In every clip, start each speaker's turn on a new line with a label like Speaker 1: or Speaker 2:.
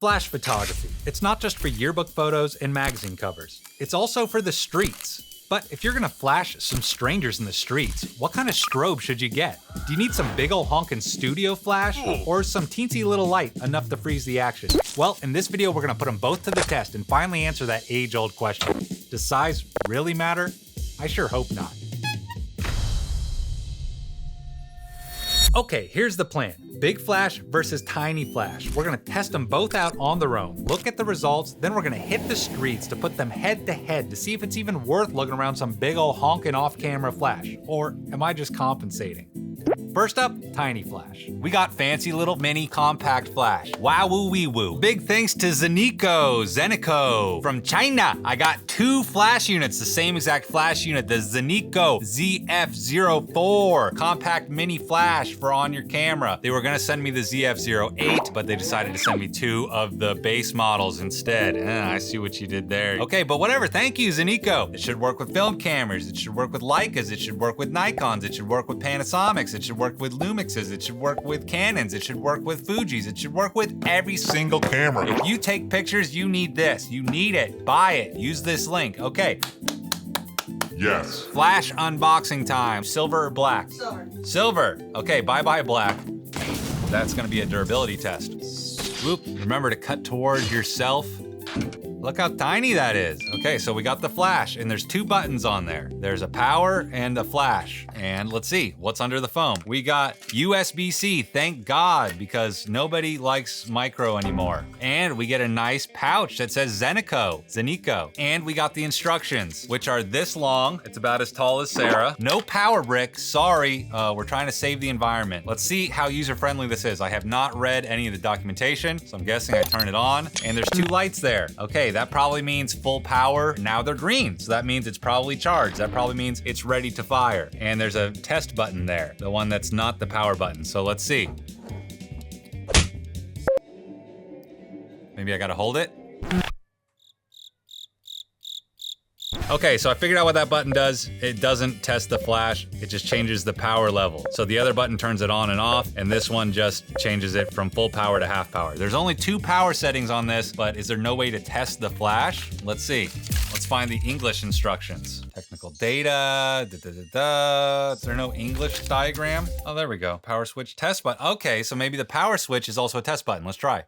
Speaker 1: Flash photography. It's not just for yearbook photos and magazine covers. It's also for the streets. But if you're gonna flash some strangers in the streets, what kind of strobe should you get? Do you need some big ol' honkin' studio flash, or some teensy little light enough to freeze the action? Well, in this video, we're gonna put them both to the test and finally answer that age-old question. Does size really matter? I sure hope not. Okay, here's the plan. Big flash versus tiny flash. We're gonna test them both out on their own, look at the results, then we're gonna hit the streets to put them head to head to see if it's even worth looking around some big ol' honkin' off-camera flash. Or am I just compensating? First up, tiny flash. We got fancy little mini compact flash. Wow woo wee woo. Big thanks to Zeniko from China. I got 2 flash units, the same exact flash unit, the Zeniko ZF04 compact mini flash for on your camera. They were gonna send me the ZF08, but they decided to send me 2 of the base models instead. I see what you did there. Okay, but whatever, thank you, Zeniko. It should work with film cameras, it should work with Leicas, it should work with Nikons, it should work with Panasonics, it should work with Lumixes, it should work with Canons, it should work with Fujis, it should work with every single camera. If you take pictures, you need this. You need it. Buy it. Use this link. Okay.
Speaker 2: Yes.
Speaker 1: Flash unboxing time. Silver or black?
Speaker 3: Silver.
Speaker 1: Silver. Okay, bye-bye black. That's gonna be a durability test. Whoop. Remember to cut towards yourself. Look how tiny that is. Okay, so we got the flash, and there's 2 buttons on there. There's a power and a flash. And let's see, what's under the foam? We got USB-C, thank God, because nobody likes micro anymore. And we get a nice pouch that says Zeniko. And we got the instructions, which are this long. It's about as tall as Sarah. No power brick, sorry. We're trying to save the environment. Let's see how user-friendly this is. I have not read any of the documentation, so I'm guessing I turn it on. And there's 2 lights there. Okay, that probably means full power. Now they're green, so that means it's probably charged. That probably means it's ready to fire. And there's a test button there, the one that's not the power button. So let's see. Maybe I gotta hold it. Okay, so I figured out what that button does. It doesn't test the flash, it just changes the power level. So the other button turns it on and off, and this one just changes it from full power to half power. There's only 2 power settings on this, but is there no way to test the flash? Let's see. Let's find the English instructions. Technical data, Is there no English diagram? Oh, there we go. Power switch test button. Okay, so maybe the power switch is also a test button. Let's try.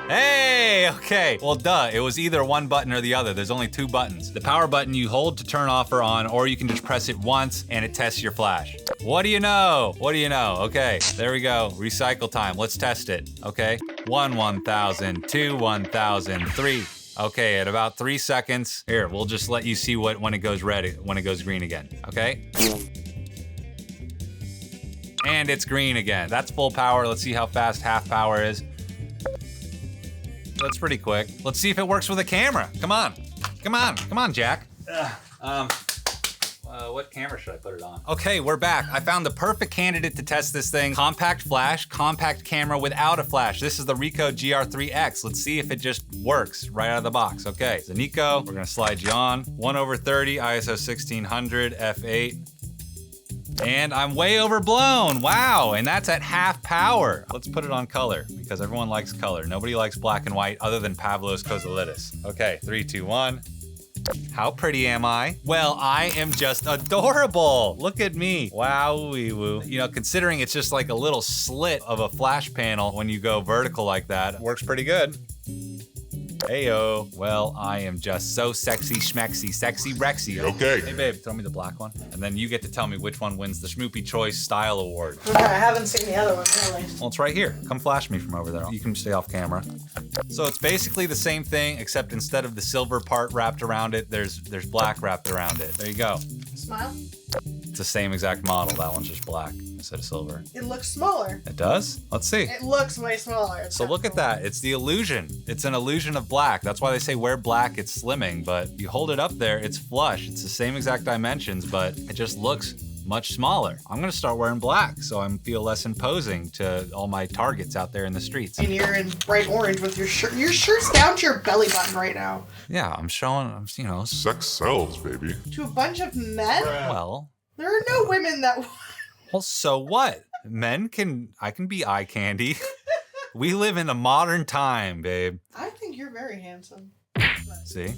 Speaker 1: Hey, okay. Well, duh, it was either one button or the other. There's only 2 buttons. The power button you hold to turn off or on, or you can just press it once and it tests your flash. What do you know? What do you know? Okay, there we go. Recycle time. Let's test it. Okay, 1, 1,000, 2, 1,000, 3. Okay, at about 3 seconds. Here, we'll just let you see when it goes red, when it goes green again, okay? And it's green again. That's full power. Let's see how fast half power is. That's pretty quick. Let's see if it works with a camera. Come on, come on, come on, Jack. What camera should I put it on? Okay, we're back. I found the perfect candidate to test this thing. Compact flash, compact camera without a flash. This is the Ricoh GR3X. Let's see if it just works right out of the box. Okay, Zeniko, we're gonna slide you on. 1/30, ISO 1600, f8. And I'm way overblown, wow, and that's at half power. Let's put it on color, because everyone likes color. Nobody likes black and white other than Pavlos Kozolidis. Okay, 3, 2, 1. How pretty am I? Well, I am just adorable. Look at me. Wow, wee woo. You know, considering it's just like a little slit of a flash panel when you go vertical like that, works pretty good. Heyo. Well, I am just so sexy schmexy, sexy rexy.
Speaker 2: Okay.
Speaker 1: Hey babe, throw me the black one. And then you get to tell me which one wins the Schmoopy Choice Style Award.
Speaker 3: Okay, I haven't seen the other one, really.
Speaker 1: Well, it's right here. Come flash me from over there. You can stay off camera. So it's basically the same thing, except instead of the silver part wrapped around it, there's black wrapped around it. There you go.
Speaker 3: Smile.
Speaker 1: It's the same exact model. That one's just black instead of silver.
Speaker 3: It looks smaller.
Speaker 1: It does? Let's see.
Speaker 3: It looks way smaller. It's
Speaker 1: So look at that. It's the illusion. It's an illusion of black. That's why they say wear black, it's slimming, but you hold it up there, it's flush. It's the same exact dimensions, but it just looks much smaller. I'm gonna start wearing black so I feel less imposing to all my targets out there in the streets.
Speaker 3: And you're in bright orange with your shirt. Your shirt's down to your belly button right now.
Speaker 1: Yeah, I'm showing, you know.
Speaker 2: Sex sells, baby.
Speaker 3: To a bunch of men?
Speaker 1: Well,
Speaker 3: There are no women that...
Speaker 1: well, so what? I can be eye candy. We live in a modern time, babe.
Speaker 3: I think you're very handsome.
Speaker 1: See?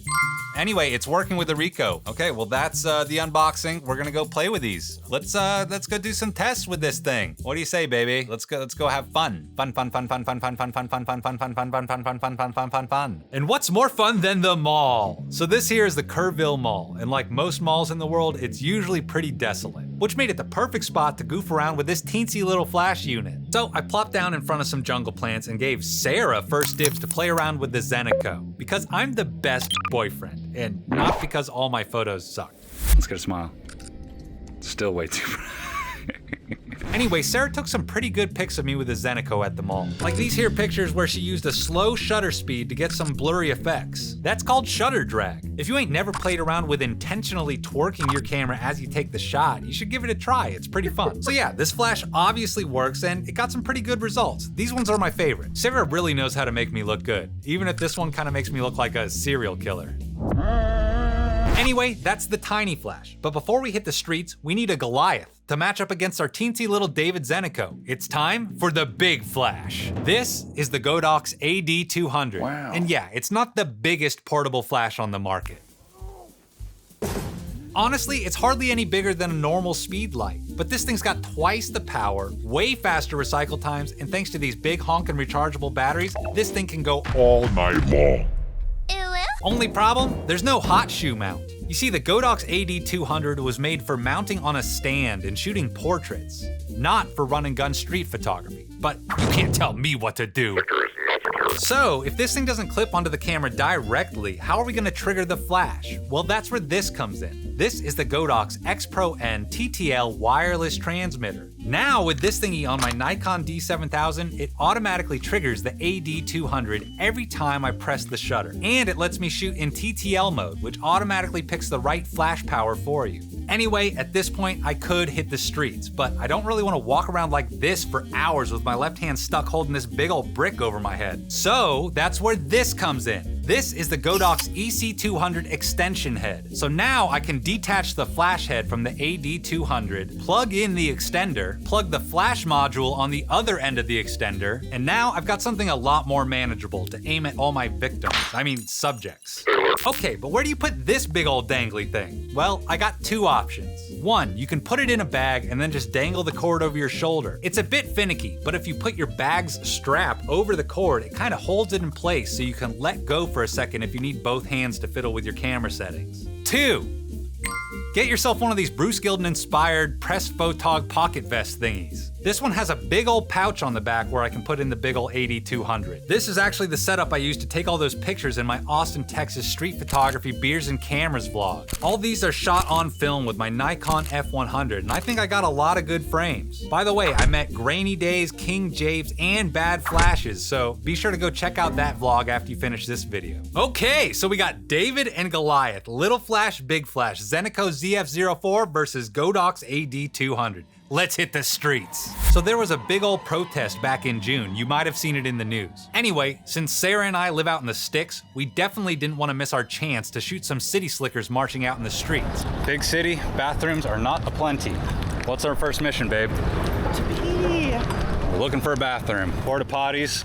Speaker 1: Anyway, it's working with the Ricoh. Okay, well that's the unboxing. We're gonna go play with these. Let's go do some tests with this thing. What do you say, baby? Let's go have fun. Fun. And what's more fun than the mall? So this here is the Kerrville Mall, and like most malls in the world, it's usually pretty desolate, which made it the perfect spot to goof around with this teensy little flash unit. So I plopped down in front of some jungle plants and gave Sarah first dibs to play around with the Zeniko, because I'm the best boyfriend, and not because all my photos sucked. Let's get a smile. Still way too bright. Anyway, Sarah took some pretty good pics of me with the Zeniko at the mall. Like these here pictures where she used a slow shutter speed to get some blurry effects. That's called shutter drag. If you ain't never played around with intentionally twerking your camera as you take the shot, you should give it a try. It's pretty fun. So yeah, this flash obviously works and it got some pretty good results. These ones are my favorite. Sarah really knows how to make me look good, even if this one kind of makes me look like a serial killer. Anyway, that's the tiny flash. But before we hit the streets, we need a Goliath to match up against our teensy little David Zeniko. It's time for the big flash. This is the Godox AD200.
Speaker 2: Wow.
Speaker 1: And yeah, it's not the biggest portable flash on the market. Honestly, it's hardly any bigger than a normal speed light, but this thing's got twice the power, way faster recycle times, and thanks to these big honkin' rechargeable batteries, this thing can go
Speaker 2: All night long.
Speaker 1: Only problem? There's no hot shoe mount. You see, the Godox AD200 was made for mounting on a stand and shooting portraits, not for run and gun street photography. But you can't tell me what to do. So, if this thing doesn't clip onto the camera directly, how are we gonna trigger the flash? Well, that's where this comes in. This is the Godox XPro N TTL wireless transmitter. Now, with this thingy on my Nikon D7000, it automatically triggers the AD200 every time I press the shutter. And it lets me shoot in TTL mode, which automatically picks the right flash power for you. Anyway, at this point, I could hit the streets, but I don't really want to walk around like this for hours with my left hand stuck holding this big old brick over my head. So that's where this comes in. This is the Godox EC200 extension head. So now I can detach the flash head from the AD200, plug in the extender, plug the flash module on the other end of the extender, and now I've got something a lot more manageable to aim at all my victims. I mean, subjects. Okay, but where do you put this big old dangly thing? Well, I got two options. One, you can put it in a bag and then just dangle the cord over your shoulder. It's a bit finicky, but if you put your bag's strap over the cord, it kind of holds it in place so you can let go for a second if you need both hands to fiddle with your camera settings. Two, get yourself one of these Bruce Gilden-inspired press photog pocket vest thingies. This one has a big old pouch on the back where I can put in the big old AD200. This is actually the setup I used to take all those pictures in my Austin, Texas street photography beers and cameras vlog. All these are shot on film with my Nikon F100, and I think I got a lot of good frames. By the way, I met Grainy Days, King Japes, and Bad Flashes, so be sure to go check out that vlog after you finish this video. Okay, so we got David and Goliath, little flash, big flash, Zeniko ZF04 versus Godox AD200. Let's hit the streets. So there was a big old protest back in June. You might have seen it in the news. Anyway, since Sarah and I live out in the sticks, we definitely didn't want to miss our chance to shoot some city slickers marching out in the streets. Big city, bathrooms are not aplenty. What's our first mission, babe?
Speaker 3: To pee.
Speaker 1: We're looking for a bathroom. Porta potties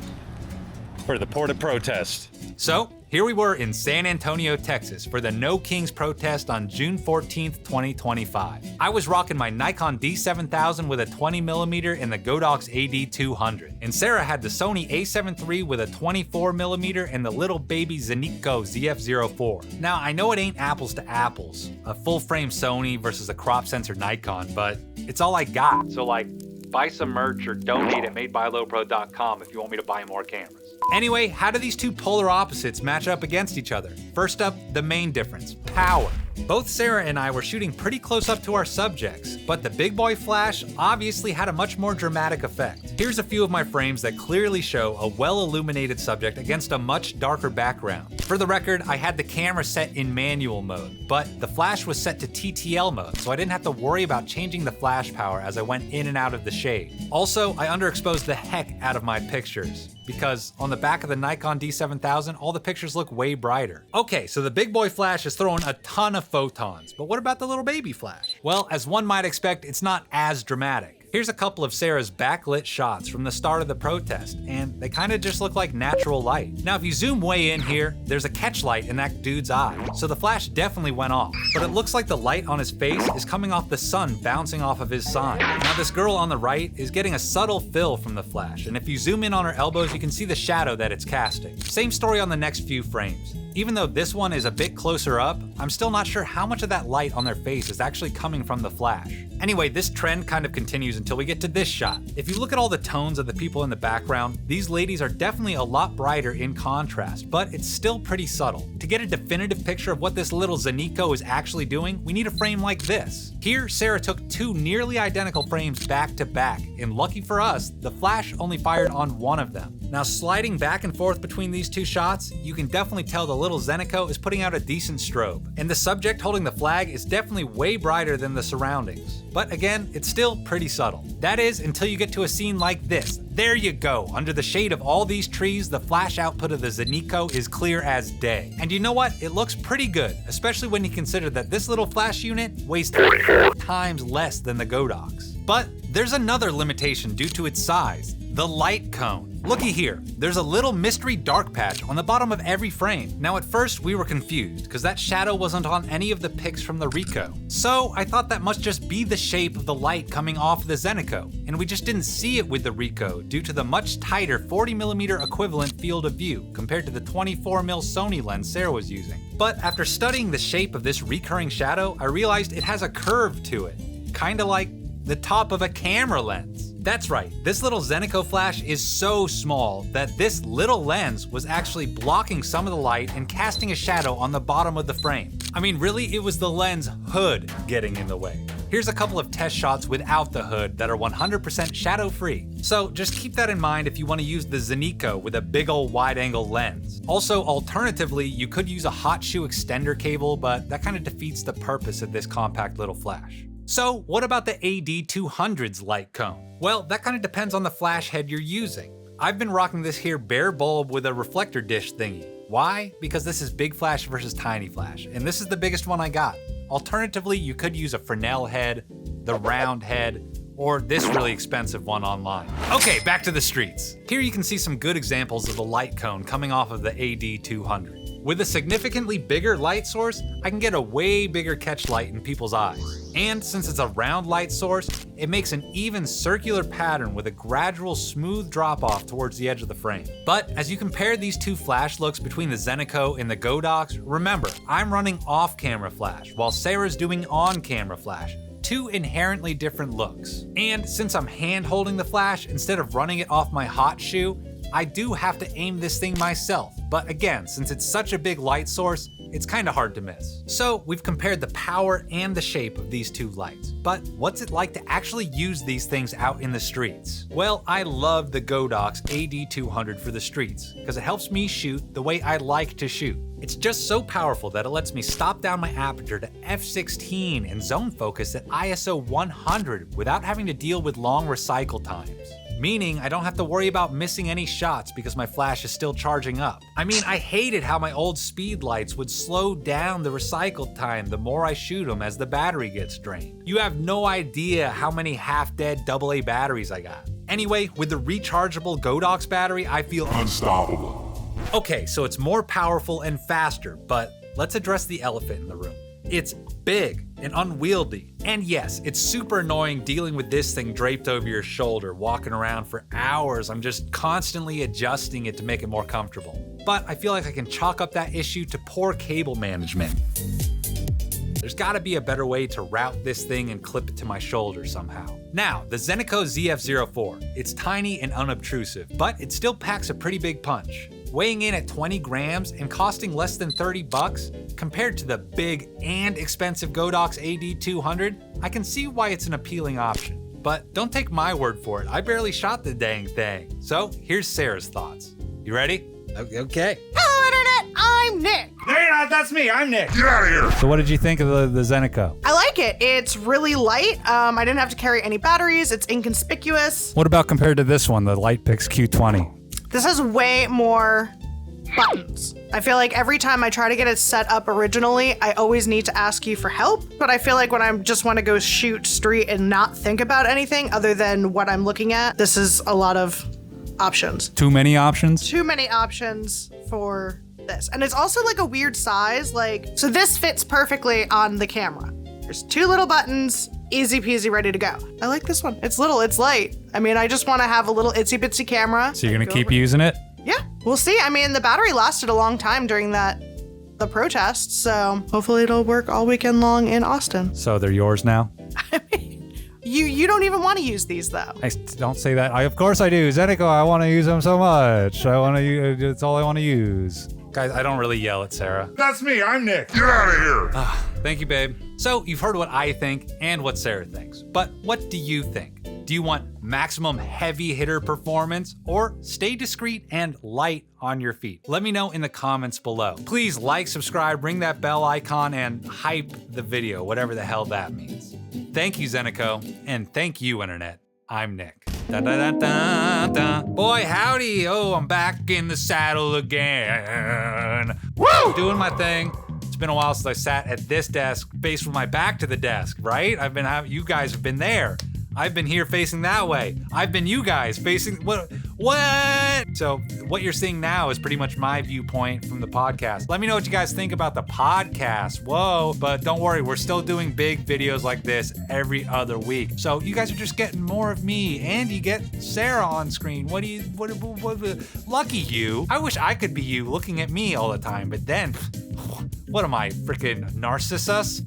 Speaker 1: for the porta protest. So, here we were in San Antonio, Texas for the No Kings protest on June 14th, 2025. I was rocking my Nikon D7000 with a 20mm and the Godox AD200. And Sarah had the Sony A7 III with a 24mm and the little baby Zeniko ZF04. Now, I know it ain't apples to apples, a full-frame Sony versus a crop sensor Nikon, but it's all I got. So like, buy some merch or donate at madebylopro.com if you want me to buy more cameras. Anyway, how do these two polar opposites match up against each other? First up, the main difference, power. Both Sarah and I were shooting pretty close up to our subjects, but the big boy flash obviously had a much more dramatic effect. Here's a few of my frames that clearly show a well-illuminated subject against a much darker background. For the record, I had the camera set in manual mode, but the flash was set to TTL mode, so I didn't have to worry about changing the flash power as I went in and out of the shade. Also, I underexposed the heck out of my pictures, because on the back of the Nikon D7000, all the pictures look way brighter. Okay, so the big boy flash is throwing a ton of photons, but what about the little baby flash? Well, as one might expect, it's not as dramatic. Here's a couple of Sarah's backlit shots from the start of the protest, and they kind of just look like natural light. Now if you zoom way in here, there's a catch light in that dude's eye, so the flash definitely went off. But it looks like the light on his face is coming off the sun bouncing off of his sign. Now this girl on the right is getting a subtle fill from the flash, and if you zoom in on her elbows, you can see the shadow that it's casting. Same story on the next few frames. Even though this one is a bit closer up, I'm still not sure how much of that light on their face is actually coming from the flash. Anyway, this trend kind of continues until we get to this shot. If you look at all the tones of the people in the background, these ladies are definitely a lot brighter in contrast, but it's still pretty subtle. To get a definitive picture of what this little Zeniko is actually doing, we need a frame like this. Here, Sarah took two nearly identical frames back to back, and lucky for us, the flash only fired on one of them. Now sliding back and forth between these two shots, you can definitely tell the little Zeniko is putting out a decent strobe. And the subject holding the flag is definitely way brighter than the surroundings. But again, it's still pretty subtle. That is, until you get to a scene like this. There you go. Under the shade of all these trees, the flash output of the Zeniko is clear as day. And you know what? It looks pretty good, especially when you consider that this little flash unit weighs 4 times less than the Godox. But there's another limitation due to its size, the light cone. Looky here, there's a little mystery dark patch on the bottom of every frame. Now at first we were confused because that shadow wasn't on any of the pics from the Ricoh. So I thought that must just be the shape of the light coming off the Zeniko, and we just didn't see it with the Ricoh due to the much tighter 40mm equivalent field of view compared to the 24mm Sony lens Sarah was using. But after studying the shape of this recurring shadow, I realized it has a curve to it, kinda like the top of a camera lens. That's right, this little Zeniko flash is so small that this little lens was actually blocking some of the light and casting a shadow on the bottom of the frame. I mean, really, it was the lens hood getting in the way. Here's a couple of test shots without the hood that are 100% shadow free. So just keep that in mind if you want to use the Zeniko with a big old wide angle lens. Also, alternatively, you could use a hot shoe extender cable, but that kind of defeats the purpose of this compact little flash. So what about the AD200's light cone? Well, that kind of depends on the flash head you're using. I've been rocking this here bare bulb with a reflector dish thingy. Why? Because this is big flash versus tiny flash, and this is the biggest one I got. Alternatively, you could use a Fresnel head, the round head, or this really expensive one online. Okay, back to the streets. Here you can see some good examples of the light cone coming off of the AD200. With a significantly bigger light source, I can get a way bigger catch light in people's eyes. And since it's a round light source, it makes an even circular pattern with a gradual smooth drop off towards the edge of the frame. But as you compare these two flash looks between the Zeniko and the Godox, remember, I'm running off-camera flash while Sarah's doing on-camera flash. Two inherently different looks. And since I'm hand holding the flash instead of running it off my hot shoe, I do have to aim this thing myself. But again, since it's such a big light source, it's kind of hard to miss. So we've compared the power and the shape of these two lights. But what's it like to actually use these things out in the streets? Well, I love the Godox AD200 for the streets because it helps me shoot the way I like to shoot. It's just so powerful that it lets me stop down my aperture to f16 and zone focus at ISO 100 without having to deal with long recycle times. Meaning I don't have to worry about missing any shots because my flash is still charging up. I mean, I hated how my old speed lights would slow down the recycle time the more I shoot them as the battery gets drained. You have no idea how many half-dead AA batteries I got. Anyway, with the rechargeable Godox battery, I feel
Speaker 2: Unstoppable.
Speaker 1: Okay, so it's more powerful and faster, but let's address the elephant in the room. It's big and unwieldy. And yes, it's super annoying dealing with this thing draped over your shoulder, walking around for hours. I'm just constantly adjusting it to make it more comfortable. But I feel like I can chalk up that issue to poor cable management. There's gotta be a better way to route this thing and clip it to my shoulder somehow. Now, the Zeniko ZF04. It's tiny and unobtrusive, but it still packs a pretty big punch. Weighing in at 20 grams and costing less than 30 bucks, compared to the big and expensive Godox AD200, I can see why it's an appealing option. But don't take my word for it, I barely shot the dang thing. So here's Sarah's thoughts. You ready? Okay.
Speaker 3: Hello, Internet. I'm Nick.
Speaker 1: No, you're not. That's me. I'm Nick.
Speaker 2: Get out of here!
Speaker 1: So what did you think of the Zeniko?
Speaker 3: I like it. It's really light. I didn't have to carry any batteries. It's inconspicuous.
Speaker 1: What about compared to this one, the Lightpix Q20?
Speaker 3: This has way more buttons. I feel like every time I try to get it set up originally, I always need to ask you for help. But I feel like when I just want to go shoot street and not think about anything other than what I'm looking at, this is a lot of options.
Speaker 1: Too many options?
Speaker 3: Too many options for this. And it's also like a weird size. Like, so this fits perfectly on the camera. There's 2 little buttons, easy peasy, ready to go. I like this one. It's little, it's light. I mean, I just want to have a little itsy bitsy camera.
Speaker 1: So you're gonna keep using it?
Speaker 3: Yeah, we'll see. I mean, the battery lasted a long time during the protest, so hopefully it'll work all weekend long in Austin.
Speaker 1: So they're yours now?
Speaker 3: I mean, you don't even want to use these though.
Speaker 1: Don't say that. Of course I do. Zeniko, I want to use them so much. It's all I want to use. Guys, I don't really yell at Sarah.
Speaker 2: That's me. I'm Nick. Get out of here.
Speaker 1: Thank you, babe. So you've heard what I think and what Sarah thinks, but what do you think? Do you want maximum heavy hitter performance or stay discreet and light on your feet? Let me know in the comments below. Please like, subscribe, ring that bell icon, and hype the video, whatever the hell that means. Thank you, Zeniko, and thank you, Internet. I'm Nick. Da, da, da, da, da. Boy, howdy. Oh, I'm back in the saddle again. Woo! Doing my thing. It's been a while since I sat at this desk, faced with my back to the desk, right? You guys have been there. I've been here facing that way. I've been you guys facing, what? So what you're seeing now is pretty much my viewpoint from the podcast. Let me know what you guys think about the podcast. Whoa, but don't worry, we're still doing big videos like this every other week. So you guys are just getting more of me, and you get Sarah on screen. What lucky you. I wish I could be you looking at me all the time, but then, what am I, freaking Narcissus?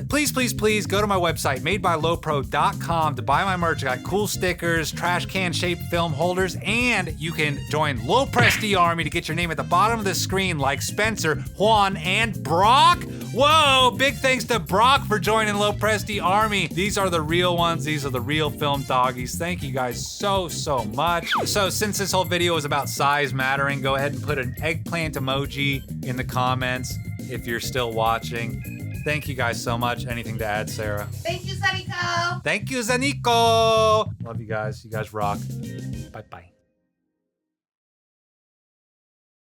Speaker 1: Please, please, please go to my website, madebylopro.com, to buy my merch. I got cool stickers, trash can shaped film holders, and you can join LoPresti Army to get your name at the bottom of the screen like Spencer, Juan, and Brock. Whoa, big thanks to Brock for joining LoPresti Army. These are the real ones. These are the real film doggies. Thank you guys so much. So since this whole video is about size mattering, go ahead and put an eggplant emoji in the comments if you're still watching. Thank you guys so much. Anything to add, Sarah?
Speaker 3: Thank you, Zeniko.
Speaker 1: Thank you, Zeniko. Love you guys. You guys rock. Bye-bye.